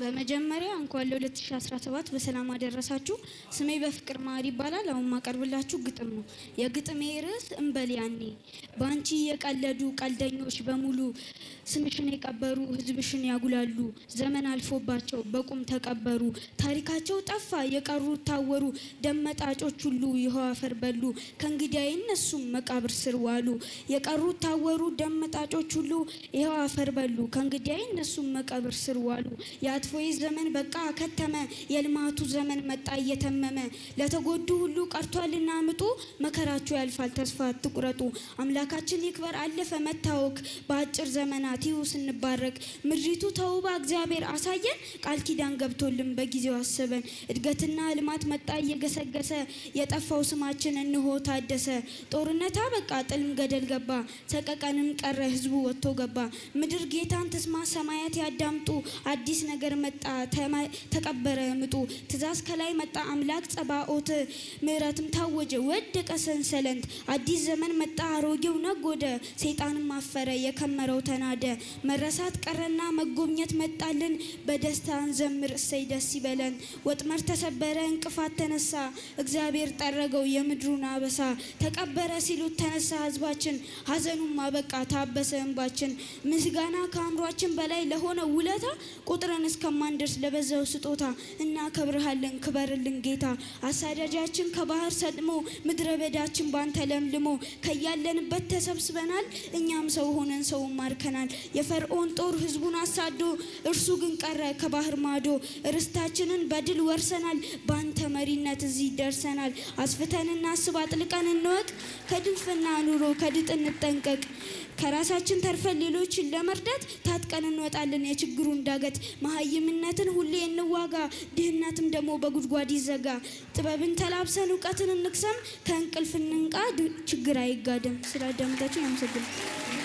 በመጀመሪያ እንኳን ለ2017 በሰላም አደረሳችሁ። ስሜ በፍቅር ማር ይባላል። አሁን ማቀርብላችሁ ግጥም ነው። የግጥሜ ርዕስ እንበል ያኔ። ባንቺ የቀለዱ ቀልደኞች በሙሉ ስምሽን የቀበሩ ህዝብሽን ያጉላሉ። ዘመን አልፎባቸው በቁም ተቀበሩ። ታሪካቸው ጠፋ የቀሩ ታወሩ። ደመጣጮች ሁሉ ይኸው አፈር በሉ። ከእንግዲህ አይነሱም መቃብር ስር ዋሉ። የቀሩ ታወሩ ደመጣጮች ሁሉ ይኸው አፈር በሉ። ከእንግዲህ አይነሱም መቃብር ስር ዋሉ። የአጥፎይ ዘመን በቃ ከተመ። የልማቱ ዘመን መጣ እየተመመ። ለተጎዱ ሁሉ ቀርቷልና ምጡ። መከራችሁ ያልፋል ተስፋ አትቁረጡ። አምላካችን ይክበር አለፈ መታወክ። በአጭር ዘመናት ይሁ ስንባረክ ምድሪቱ ተውባ እግዚአብሔር አሳየን። ቃል ኪዳን ገብቶልን በጊዜው አሰበን። እድገትና ልማት መጣ እየገሰገሰ። የጠፋው ስማችን እንሆ ታደሰ። ጦርነት አበቃ ጥልም ገደል ገባ። ሰቀቀንም ቀረ ህዝቡ ወጥቶ ገባ። ምድር ጌታን ትስማ ሰማያት ያዳምጡ። አዲስ ነገር መጣ ተቀበረ ምጡ። ትእዛዝ ከላይ መጣ አምላክ ጸባኦት። ምሕረትም ታወጀ ወደቀ ሰንሰለት። አዲስ ዘመን መጣ አሮጌው ነጎደ። ሰይጣንም አፈረ የከመረው ተናደ። መረሳት ቀረና መጎብኘት መጣልን። በደስታ እንዘምር እሰይ ደስ ይበለን። ወጥመድ ተሰበረ እንቅፋት ተነሳ። እግዚአብሔር ጠረገው የምድሩን አበሳ። ተቀበረ ሲሉት ተነሳ ህዝባችን። ሀዘኑም አበቃ ታበሰ እንባችን። ምስጋና ከአእምሯችን በላይ ለሆነ ውለታ ቁጥረን እስከማንደርስ ለበዛው ስጦታ እናከብርሃለን ክበርልን ጌታ። አሳዳጃችን ከባህር ሰጥሞ ምድረ በዳችን ባንተ ለምልሞ። ከያለንበት ተሰብስበናል እኛም ሰው ሆነን ሰው ማርከናል። የፈርዖን ጦር ህዝቡን አሳዶ እርሱ ግን ቀረ ከባህር ማዶ። ርስታችንን በድል ወርሰናል ባንተ መሪነት እዚህ ደርሰናል። አስፍተን እናስብ አጥልቀን እንወቅ። ከድንፍና ኑሮ ከድጥ እንጠንቀቅ። ከራሳችን ተርፈን ሌሎችን ለመርዳት ታጥቀን እንወጣለን የችግሩን ዳገት። መሀይምነትን ሁሌ እንዋጋ ድህነትም ደግሞ በጉድጓድ ይዘጋ። ጥበብን ተላብሰን እውቀትን እንቅሰም። ከእንቅልፍ እንንቃ ችግር አይጋደም። ስላዳመጣችሁ አመሰግናለሁ።